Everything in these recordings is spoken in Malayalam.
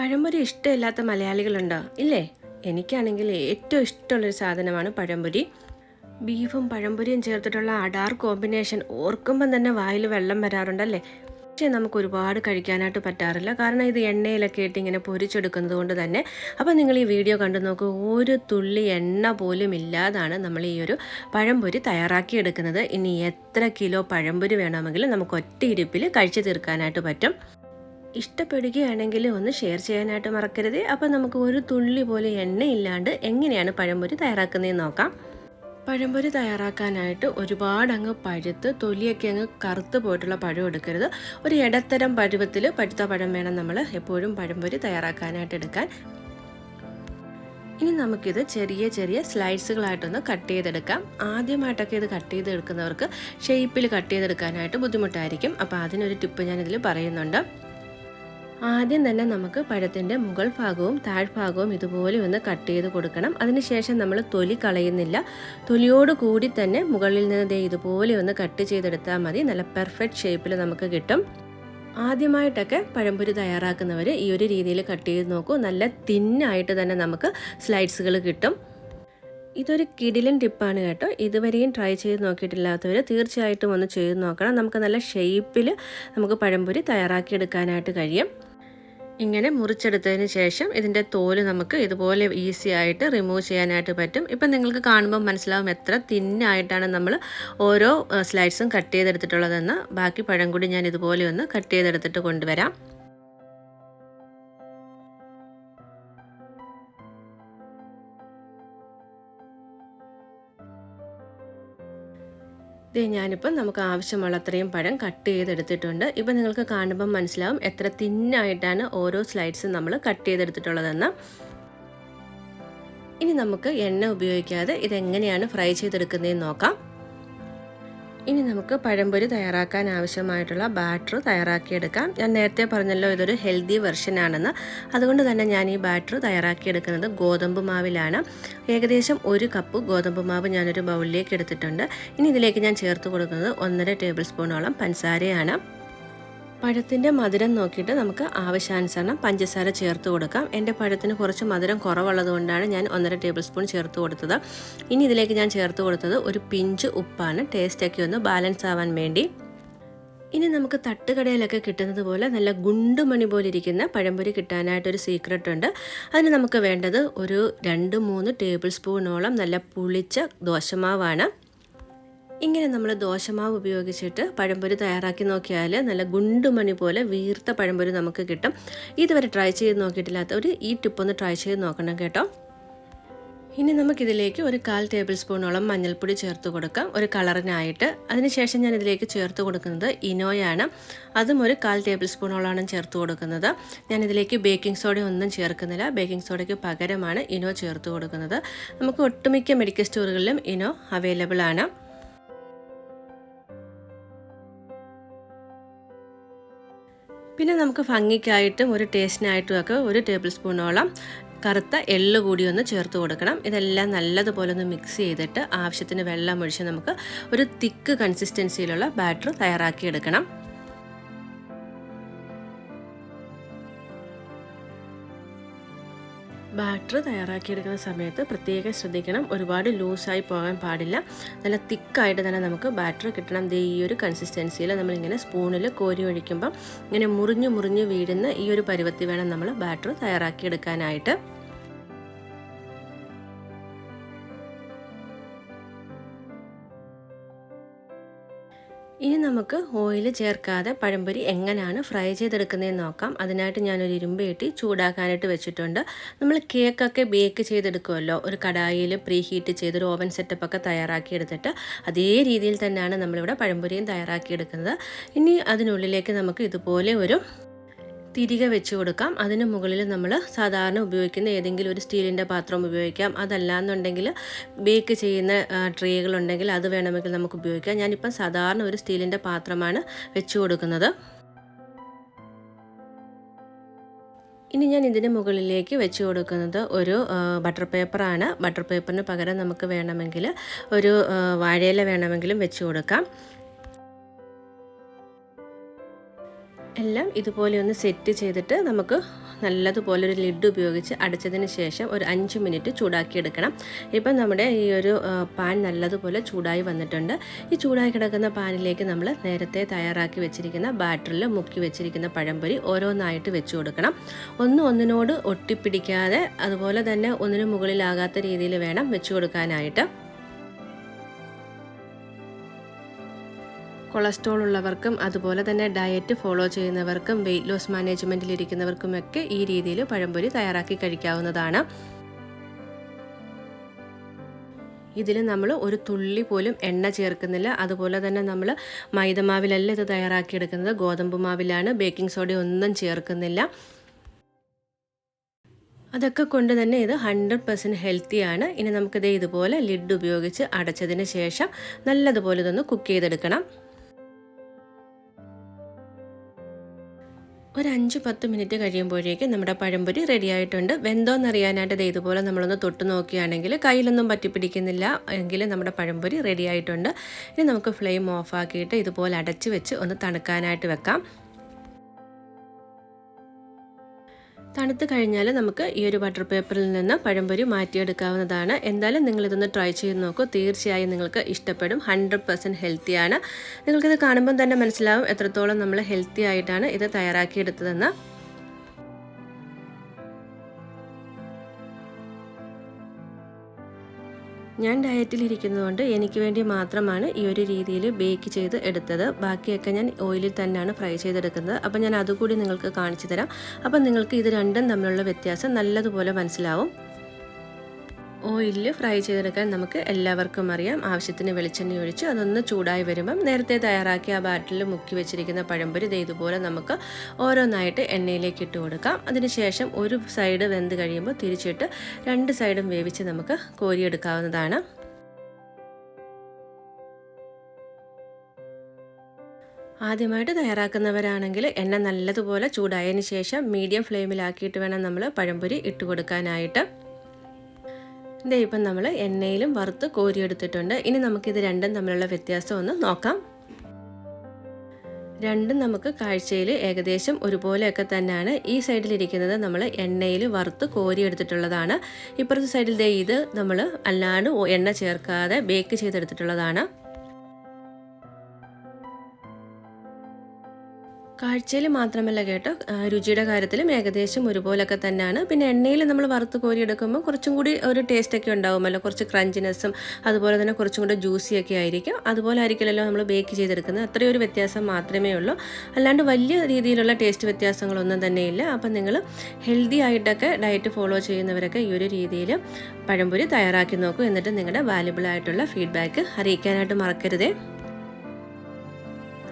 പഴംപൊരി ഇഷ്ടമില്ലാത്ത മലയാളികളുണ്ടോ? ഇല്ലേ? എനിക്കാണെങ്കിൽ ഏറ്റവും ഇഷ്ടമുള്ളൊരു സാധനമാണ് പഴംപൊരി. ബീഫും പഴംപൊരിയും ചേർത്തിട്ടുള്ള അടാർ കോമ്പിനേഷൻ ഓർക്കുമ്പം തന്നെ വായിൽ വെള്ളം വരാറുണ്ടല്ലേ. പക്ഷേ നമുക്ക് ഒരുപാട് കഴിക്കാനായിട്ട് പറ്റാറില്ല, കാരണം ഇത് എണ്ണയിലൊക്കെ ഇട്ട് ഇങ്ങനെ പൊരിച്ചെടുക്കുന്നത് കൊണ്ട് തന്നെ. അപ്പോൾ നിങ്ങൾ ഈ വീഡിയോ കണ്ടു നോക്കൂ, ഒരു തുള്ളി എണ്ണ പോലും ഇല്ലാതാണ് നമ്മൾ ഈ ഒരു പഴംപൊരി തയ്യാറാക്കിയെടുക്കുന്നത്. ഇനി എത്ര കിലോ പഴംപൊരി വേണമെങ്കിലും നമുക്ക് ഒറ്റ ഇരിപ്പിൽ കഴിച്ചു തീർക്കാനായിട്ട് പറ്റും. ഇഷ്ടപ്പെടുകയാണെങ്കിൽ ഒന്ന് ഷെയർ ചെയ്യാനായിട്ട് മറക്കരുത്. അപ്പോൾ നമുക്ക് ഒരു തുള്ളി പോലെ എണ്ണയില്ലാണ്ട് എങ്ങനെയാണ് പഴംപൊരി തയ്യാറാക്കുന്നതെന്ന് നോക്കാം. പഴംപൊരി തയ്യാറാക്കാനായിട്ട് ഒരുപാട് അങ്ങ് പഴുത്ത് തൊലിയൊക്കെ അങ്ങ് കറുത്ത് പോയിട്ടുള്ള പഴം എടുക്കരുത്. ഒരു ഇടത്തരം പരുവത്തിൽ പഴുത്ത പഴം വേണം നമ്മൾ എപ്പോഴും പഴംപൊരി തയ്യാറാക്കാനായിട്ട് എടുക്കാൻ. ഇനി നമുക്കിത് ചെറിയ ചെറിയ സ്ലൈസുകളായിട്ടൊന്ന് കട്ട് ചെയ്തെടുക്കാം. ആദ്യമായിട്ടൊക്കെ ഇത് കട്ട് ചെയ്തെടുക്കുന്നവർക്ക് ഷേപ്പിൽ കട്ട് ചെയ്തെടുക്കാനായിട്ട് ബുദ്ധിമുട്ടായിരിക്കും. അപ്പോൾ അതിനൊരു ടിപ്പ് ഞാനിതിൽ പറയുന്നുണ്ട്. ആദ്യം തന്നെ നമുക്ക് പഴത്തിൻ്റെ മുകൾ ഭാഗവും താഴ്ഭാഗവും ഇതുപോലെ ഒന്ന് കട്ട് ചെയ്ത് കൊടുക്കണം. അതിനുശേഷം നമ്മൾ തൊലി കളയുന്നില്ല, തൊലിയോട് കൂടി തന്നെ മുകളിൽ നിന്ന് ഇതുപോലെ ഒന്ന് കട്ട് ചെയ്തെടുത്താൽ മതി. നല്ല പെർഫെക്റ്റ് ഷേപ്പിൽ നമുക്ക് കിട്ടും. ആദ്യമായിട്ടൊക്കെ പഴംപൊരി തയ്യാറാക്കുന്നവർ ഈ ഒരു രീതിയിൽ കട്ട് ചെയ്ത് നോക്കൂ. നല്ല തിന്നായിട്ട് തന്നെ നമുക്ക് സ്ലൈഡ്സുകൾ കിട്ടും. ഇതൊരു കിടിലൻ ടിപ്പാണ് കേട്ടോ. ഇതുവരെയും ട്രൈ ചെയ്ത് നോക്കിയിട്ടില്ലാത്തവർ തീർച്ചയായിട്ടും ഒന്ന് ചെയ്ത് നോക്കണം. നമുക്ക് നല്ല ഷേപ്പിൽ നമുക്ക് പഴംപൊരി തയ്യാറാക്കിയെടുക്കാനായിട്ട് കഴിയും. ഇങ്ങനെ മുറിച്ചെടുത്തതിന് ശേഷം ഇതിൻ്റെ തോല് നമുക്ക് ഇതുപോലെ ഈസി ആയിട്ട് റിമൂവ് ചെയ്യാനായിട്ട് പറ്റും. ഇപ്പം നിങ്ങൾക്ക് കാണുമ്പോൾ മനസ്സിലാവും എത്ര തിന്നായിട്ടാണ് നമ്മൾ ഓരോ സ്ലൈഡ്സും കട്ട് ചെയ്തെടുത്തിട്ടുള്ളതെന്ന്. ബാക്കി പഴം കൂടി ഞാൻ ഇതുപോലെ ഒന്ന് കട്ട് ചെയ്തെടുത്തിട്ട് കൊണ്ടുവരാം. ഞാനിപ്പം നമുക്ക് ആവശ്യമുള്ള അത്രയും പഴം കട്ട് ചെയ്തെടുത്തിട്ടുണ്ട്. ഇപ്പം നിങ്ങൾക്ക് കാണുമ്പം മനസ്സിലാവും എത്ര തിന്നായിട്ടാണ് ഓരോ സ്ലൈഡ്സും നമ്മൾ കട്ട് ചെയ്തെടുത്തിട്ടുള്ളതെന്ന്. ഇനി നമുക്ക് എണ്ണ ഉപയോഗിക്കാതെ ഇതെങ്ങനെയാണ് ഫ്രൈ ചെയ്തെടുക്കുന്നതെന്ന് നോക്കാം. ഇനി നമുക്ക് പഴംപൊരി തയ്യാറാക്കാൻ ആവശ്യമായിട്ടുള്ള ബാറ്റർ തയ്യാറാക്കിയെടുക്കാം. ഞാൻ നേരത്തെ പറഞ്ഞല്ലോ ഇതൊരു ഹെൽത്തി വെർഷനാണെന്ന്. അതുകൊണ്ട് തന്നെ ഞാൻ ഈ ബാറ്റർ തയ്യാറാക്കിയെടുക്കുന്നത് ഗോതമ്പ് മാവിലാണ്. ഏകദേശം 1 കപ്പ് ഗോതമ്പ് മാവ് ഞാനൊരു ബൗളിലേക്ക് എടുത്തിട്ടുണ്ട്. ഇനി ഇതിലേക്ക് ഞാൻ ചേർത്ത് കൊടുക്കുന്നത് 1.5 ടേബിൾ സ്പൂണോളം പഞ്ചസാരയാണ്. പഴത്തിൻ്റെ മധുരം നോക്കിയിട്ട് നമുക്ക് ആവശ്യാനുസരണം പഞ്ചസാര ചേർത്ത് കൊടുക്കാം. എൻ്റെ പഴത്തിന് കുറച്ച് മധുരം കുറവുള്ളത് കൊണ്ടാണ് ഞാൻ 1.5 ടേബിൾ സ്പൂൺ ചേർത്ത് കൊടുത്തത്. ഇനി ഇതിലേക്ക് ഞാൻ ചേർത്ത് കൊടുത്തത് ഒരു പിഞ്ച് ഉപ്പാണ്, ടേസ്റ്റൊക്കെ ഒന്ന് ബാലൻസ് ആവാൻ വേണ്ടി. ഇനി നമുക്ക് തട്ടുകടയിലൊക്കെ കിട്ടുന്നത് പോലെ നല്ല ഗുണ്ടുമണി പോലെ ഇരിക്കുന്ന പഴംപൊരി കിട്ടാനായിട്ടൊരു സീക്രട്ട് ഉണ്ട്. അതിന് നമുക്ക് വേണ്ടത് ഒരു 2-3 ടേബിൾ സ്പൂണോളം നല്ല പുളിച്ച ദോശമാവാണ്. ഇങ്ങനെ നമ്മൾ ദോശമാവ് ഉപയോഗിച്ചിട്ട് പഴംപൊരി തയ്യാറാക്കി നോക്കിയാൽ നല്ല ഗുണ്ടുമണി പോലെ വീർത്ത പഴംപൊരി നമുക്ക് കിട്ടും. ഇതുവരെ ട്രൈ ചെയ്ത് നോക്കിയിട്ടില്ലാത്തവർ ഈ ടിപ്പൊന്ന് ട്രൈ ചെയ്ത് നോക്കണം കേട്ടോ. ഇനി നമുക്കിതിലേക്ക് ഒരു 1/4 ടേബിൾ സ്പൂണോളം മഞ്ഞൾപ്പൊടി ചേർത്ത് കൊടുക്കാം, ഒരു കളറിനായിട്ട്. അതിനുശേഷം ഞാൻ ഇതിലേക്ക് ചേർത്ത് കൊടുക്കുന്നത് ഇനോയാണ്. അതും ഒരു 1/4 ടേബിൾ സ്പൂണോളാണ് ചേർത്ത് കൊടുക്കുന്നത്. ഞാനിതിലേക്ക് ബേക്കിംഗ് സോഡ ഒന്നും ചേർക്കുന്നില്ല. ബേക്കിംഗ് സോഡയ്ക്ക് പകരമാണ് ഇനോ ചേർത്ത് കൊടുക്കുന്നത്. നമുക്ക് ഒട്ടുമിക്ക മെഡിക്കൽ സ്റ്റോറുകളിലും ഇനോ അവൈലബിൾ ആണ്. പിന്നെ നമുക്ക് ഭംഗിക്കായിട്ടും ഒരു ടേസ്റ്റിനായിട്ടും ഒക്കെ 1 ടേബിൾ സ്പൂണോളം കറുത്ത എള്ള് കൂടി ഒന്ന് ചേർത്ത് കൊടുക്കണം. ഇതെല്ലാം നല്ലതുപോലെ ഒന്ന് മിക്സ് ചെയ്തിട്ട് ആവശ്യത്തിന് വെള്ളം ഒഴിച്ച് നമുക്ക് ഒരു തിക്ക് കൺസിസ്റ്റൻസിയിലുള്ള ബാറ്റർ തയ്യാറാക്കിയെടുക്കണം. ബാറ്റർ തയ്യാറാക്കിയെടുക്കുന്ന സമയത്ത് പ്രത്യേകം ശ്രദ്ധിക്കണം, ഒരുപാട് ലൂസായി പോകാൻ പാടില്ല. നല്ല തിക്കായിട്ട് തന്നെ നമുക്ക് ബാറ്റർ കിട്ടണം. ഈ ഒരു കൺസിസ്റ്റൻസിയിൽ നമ്മളിങ്ങനെ സ്പൂണിൽ കോരി ഒഴിക്കുമ്പം ഇങ്ങനെ മുറിഞ്ഞ് വീഴുന്ന ഈ ഒരു പരുവത്തിൽ വേണം നമ്മൾ ബാറ്റർ തയ്യാറാക്കിയെടുക്കാനായിട്ട്. ഇനി നമുക്ക് ഓയിൽ ചേർക്കാതെ പഴംപൊരി എങ്ങനെയാണ് ഫ്രൈ ചെയ്തെടുക്കുന്നതെന്ന് നോക്കാം. അതിനായിട്ട് ഞാനൊരു ഇരുമ്പ് ചട്ടി ചൂടാക്കാനായിട്ട് വെച്ചിട്ടുണ്ട്. നമ്മൾ കേക്കൊക്കെ ബേക്ക് ചെയ്തെടുക്കുമല്ലോ, ഒരു കടായിൽ പ്രീ ഹീറ്റ് ചെയ്തൊരു ഓവൻ സെറ്റപ്പൊക്കെ തയ്യാറാക്കി എടുത്തിട്ട് അതേ രീതിയിൽ തന്നെയാണ് നമ്മളിവിടെ പഴംപൊരിയും തയ്യാറാക്കിയെടുക്കുന്നത്. ഇനി അതിനുള്ളിലേക്ക് നമുക്ക് ഇതുപോലെ ഒരു തിരികെ വെച്ച് കൊടുക്കാം. അതിന് മുകളിൽ നമ്മൾ സാധാരണ ഉപയോഗിക്കുന്ന ഏതെങ്കിലും ഒരു സ്റ്റീലിൻ്റെ പാത്രം ഉപയോഗിക്കാം. അതല്ലാന്നുണ്ടെങ്കിൽ ബേക്ക് ചെയ്യുന്ന ട്രേകളുണ്ടെങ്കിൽ അത് വേണമെങ്കിൽ നമുക്ക് ഉപയോഗിക്കാം. ഞാനിപ്പം സാധാരണ ഒരു സ്റ്റീലിൻ്റെ പാത്രമാണ് വെച്ച് കൊടുക്കുന്നത്. ഇനി ഞാൻ ഇതിന് മുകളിലേക്ക് വെച്ച് കൊടുക്കുന്നത് ഒരു ബട്ടർ പേപ്പറാണ്. ബട്ടർ പേപ്പറിന് പകരം നമുക്ക് വേണമെങ്കിൽ ഒരു വാഴയില വേണമെങ്കിലും വെച്ച് കൊടുക്കാം. എല്ലാം ഇതുപോലെ ഒന്ന് സെറ്റ് ചെയ്തിട്ട് നമുക്ക് നല്ലതുപോലെ ഒരു ലിഡ് ഉപയോഗിച്ച് അടച്ചതിന് ശേഷം ഒരു 5 മിനിറ്റ് ചൂടാക്കിയെടുക്കണം. ഇപ്പം നമ്മുടെ ഈ ഒരു പാൻ നല്ലതുപോലെ ചൂടായി വന്നിട്ടുണ്ട്. ഈ ചൂടായി കിടക്കുന്ന പാനിലേക്ക് നമ്മൾ നേരത്തെ തയ്യാറാക്കി വെച്ചിരിക്കുന്ന ബാറ്ററിൽ മുക്കി വെച്ചിരിക്കുന്ന പഴംപൊരി ഓരോന്നായിട്ട് വെച്ച് കൊടുക്കണം. ഒന്നിനോട് ഒട്ടിപ്പിടിക്കാതെ അതുപോലെ തന്നെ ഒന്നിനു മുകളിലാകാത്ത രീതിയിൽ വേണം വെച്ച് കൊടുക്കാനായിട്ട്. കൊളസ്ട്രോൾ ഉള്ളവർക്കും അതുപോലെ തന്നെ ഡയറ്റ് ഫോളോ ചെയ്യുന്നവർക്കും വെയിറ്റ് ലോസ് മാനേജ്മെൻറ്റിലിരിക്കുന്നവർക്കുമൊക്കെ ഈ രീതിയിൽ പഴംപൊരി തയ്യാറാക്കി കഴിക്കാവുന്നതാണ്. ഇതിൽ നമ്മൾ ഒരു തുള്ളി പോലും എണ്ണ ചേർക്കുന്നില്ല. അതുപോലെ തന്നെ നമ്മൾ മൈദമാവിലല്ല ഇത് തയ്യാറാക്കിയെടുക്കുന്നത്, ഗോതമ്പ് മാവിലാണ്. ബേക്കിംഗ് സോഡ ഒന്നും ചേർക്കുന്നില്ല. അതൊക്കെ കൊണ്ട് തന്നെ ഇത് 100% ഹെൽത്തിയാണ്. ഇനി നമുക്കിത് ഇതുപോലെ ലിഡ് ഉപയോഗിച്ച് അടച്ചതിന് ശേഷം നല്ലതുപോലെ ഇതൊന്ന് കുക്ക് ചെയ്തെടുക്കണം. ഒരു 5-10 മിനിറ്റ് കഴിയുമ്പോഴേക്കും നമ്മുടെ പഴംപൊരി റെഡി ആയിട്ടുണ്ട്. വെന്തോന്നറിയാനായിട്ട് ഇത് ഇതുപോലെ നമ്മളൊന്ന് തൊട്ട് നോക്കുകയാണെങ്കിൽ കയ്യിലൊന്നും പറ്റിപ്പിടിക്കുന്നില്ല എങ്കിൽ നമ്മുടെ പഴംപൊരി റെഡി ആയിട്ടുണ്ട്. ഇനി നമുക്ക് ഫ്ലെയിം ഓഫ് ആക്കിയിട്ട് ഇതുപോലെ അടച്ച് വെച്ച് ഒന്ന് തണുക്കാനായിട്ട് വെക്കാം. തണുത്ത് കഴിഞ്ഞാൽ നമുക്ക് ഈ ഒരു ബട്ടർ പേപ്പറിൽ നിന്ന് പഴംപൊരി മാറ്റിയെടുക്കാവുന്നതാണ്. എന്തായാലും നിങ്ങളിതൊന്ന് ട്രൈ ചെയ്ത് നോക്കൂ, തീർച്ചയായും നിങ്ങൾക്ക് ഇഷ്ടപ്പെടും. 100% ഹെൽത്തിയാണ്. നിങ്ങൾക്കിത് കാണുമ്പം തന്നെ മനസ്സിലാവും എത്രത്തോളം നമ്മൾ ഹെൽത്തി ആയിട്ടാണ് ഇത് തയ്യാറാക്കിയെടുത്തതെന്ന്. ഞാൻ ഡയറ്റിലിരിക്കുന്നതുകൊണ്ട് എനിക്ക് വേണ്ടി മാത്രമാണ് ഈ ഒരു രീതിയിൽ ബേക്ക് ചെയ്ത് എടുത്തത്. ബാക്കിയൊക്കെ ഞാൻ ഓയിലിൽ തന്നെയാണ് ഫ്രൈ ചെയ്തെടുക്കുന്നത്. അപ്പോൾ ഞാൻ അതുകൂടി നിങ്ങൾക്ക് കാണിച്ചു തരാം. അപ്പോൾ നിങ്ങൾക്ക് ഇത് രണ്ടും തമ്മിലുള്ള വ്യത്യാസം നല്ലതുപോലെ മനസ്സിലാവും. ഓയിലിൽ ഫ്രൈ ചെയ്തെടുക്കാൻ നമുക്ക് എല്ലാവർക്കും അറിയാം. ആവശ്യത്തിന് വെളിച്ചെണ്ണ ഒഴിച്ച് അതൊന്ന് ചൂടായി വരുമ്പം നേരത്തെ തയ്യാറാക്കി ആ ബാറ്റിൽ മുക്കി വെച്ചിരിക്കുന്ന പഴംപൊരി ഇതുപോലെ നമുക്ക് ഓരോന്നായിട്ട് എണ്ണയിലേക്ക് ഇട്ട് കൊടുക്കാം. അതിനുശേഷം ഒരു സൈഡ് വെന്ത് കഴിയുമ്പോൾ തിരിച്ചിട്ട് 2 സൈഡും വേവിച്ച് നമുക്ക് കോരിയെടുക്കാവുന്നതാണ്. ആദ്യമായിട്ട് തയ്യാറാക്കുന്നവരാണെങ്കിൽ എണ്ണ നല്ലതുപോലെ ചൂടായതിന് ശേഷം മീഡിയം ഫ്ലെയിമിലാക്കിയിട്ട് വേണം നമ്മൾ പഴംപൊരി ഇട്ട് കൊടുക്കാനായിട്ട്. ഇപ്പം നമ്മൾ എണ്ണയിലും വറുത്ത് കോരിയെടുത്തിട്ടുണ്ട്. ഇനി നമുക്കിത് രണ്ടും തമ്മിലുള്ള വ്യത്യാസം ഒന്ന് നോക്കാം. രണ്ടും നമുക്ക് കാഴ്ചയിൽ ഏകദേശം ഒരുപോലെയൊക്കെ തന്നെയാണ്. ഈ സൈഡിലിരിക്കുന്നത് നമ്മൾ എണ്ണയിൽ വറുത്ത് കോരിയെടുത്തിട്ടുള്ളതാണ്. ഇപ്പുറത്തെ സൈഡിൽ ഇത് നമ്മൾ അല്ലാണ്ട് എണ്ണ ചേർക്കാതെ ബേക്ക് ചെയ്തെടുത്തിട്ടുള്ളതാണ്. കാഴ്ചയിൽ മാത്രമല്ല കേട്ടോ, രുചിയുടെ കാര്യത്തിലും ഏകദേശം ഒരുപോലൊക്കെ തന്നെയാണ്. പിന്നെ എണ്ണയിൽ നമ്മൾ വറുത്ത് കോരിയെടുക്കുമ്പോൾ കുറച്ചും കൂടി ഒരു ടേസ്റ്റൊക്കെ ഉണ്ടാവുമല്ലോ, കുറച്ച് ക്രഞ്ചിനെസ്സും അതുപോലെ തന്നെ കുറച്ചും കൂടി ജ്യൂസിയൊക്കെ ആയിരിക്കും. അതുപോലെ ആയിരിക്കില്ലല്ലോ നമ്മൾ ബേക്ക് ചെയ്തെടുക്കുന്നത്. അത്രയൊരു വ്യത്യാസം മാത്രമേ ഉള്ളൂ. അല്ലാണ്ട് വലിയ രീതിയിലുള്ള ടേസ്റ്റ് വ്യത്യാസങ്ങളൊന്നും തന്നെയില്ല. അപ്പം നിങ്ങൾ ഹെൽത്തി ആയിട്ടൊക്കെ ഡയറ്റ് ഫോളോ ചെയ്യുന്നവരൊക്കെ ഈ ഒരു രീതിയിൽ പഴംപൊരി തയ്യാറാക്കി നോക്കൂ. എന്നിട്ട് നിങ്ങളുടെ വാല്യുബിൾ ആയിട്ടുള്ള ഫീഡ്ബാക്ക് അറിയിക്കാനായിട്ട് മറക്കരുതേ.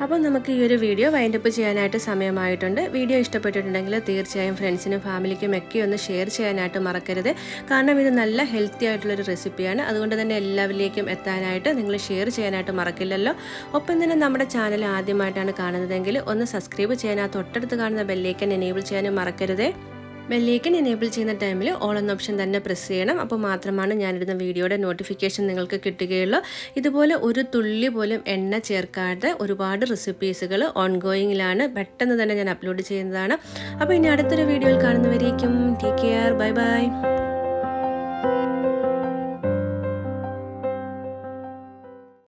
അപ്പോൾ നമുക്ക് ഈ ഒരു വീഡിയോ വൈൻഡപ്പ് ചെയ്യാനായിട്ട് സമയമായിട്ടുണ്ട്. വീഡിയോ ഇഷ്ടപ്പെട്ടിട്ടുണ്ടെങ്കിൽ തീർച്ചയായും ഫ്രണ്ട്സിനും ഫാമിലിക്കും ഒക്കെ ഒന്ന് ഷെയർ ചെയ്യാനായിട്ട് മറക്കരുത്. കാരണം ഇത് നല്ല ഹെൽത്തി ആയിട്ടുള്ളൊരു റെസിപ്പിയാണ്. അതുകൊണ്ട് തന്നെ എല്ലാവരിലേക്കും എത്താനായിട്ട് നിങ്ങൾ ഷെയർ ചെയ്യാനായിട്ട് മറക്കില്ലല്ലോ. ഒപ്പം തന്നെ നമ്മുടെ ചാനൽ ആദ്യമായിട്ടാണ് കാണുന്നതെങ്കിൽ ഒന്ന് സബ്സ്ക്രൈബ് ചെയ്യാൻ, തൊട്ടടുത്ത് കാണുന്ന ബെല്ലൈക്കൻ എനേബിൾ ചെയ്യാനും മറക്കരുതേ. ബെല്ലൈക്കൻ എനേബിൾ ചെയ്യുന്ന ടൈമിൽ ഓൾ എന്ന ഓപ്ഷൻ തന്നെ പ്രസ് ചെയ്യണം. അപ്പോൾ മാത്രമാണ് ഞാനിടുന്ന വീഡിയോയുടെ നോട്ടിഫിക്കേഷൻ നിങ്ങൾക്ക് കിട്ടുകയുള്ളൂ. ഇതുപോലെ ഒരു തുള്ളി പോലും എണ്ണ ചേർക്കാതെ ഒരുപാട് റെസിപ്പീസുകൾ ഓൺഗോയിങ്ങിലാണ്. പെട്ടെന്ന് തന്നെ ഞാൻ അപ്ലോഡ് ചെയ്യുന്നതാണ്. അപ്പോൾ ഇനി അടുത്തൊരു വീഡിയോയിൽ കാണുന്നവരേക്കും ടേക്ക് കെയർ, ബൈ ബൈ.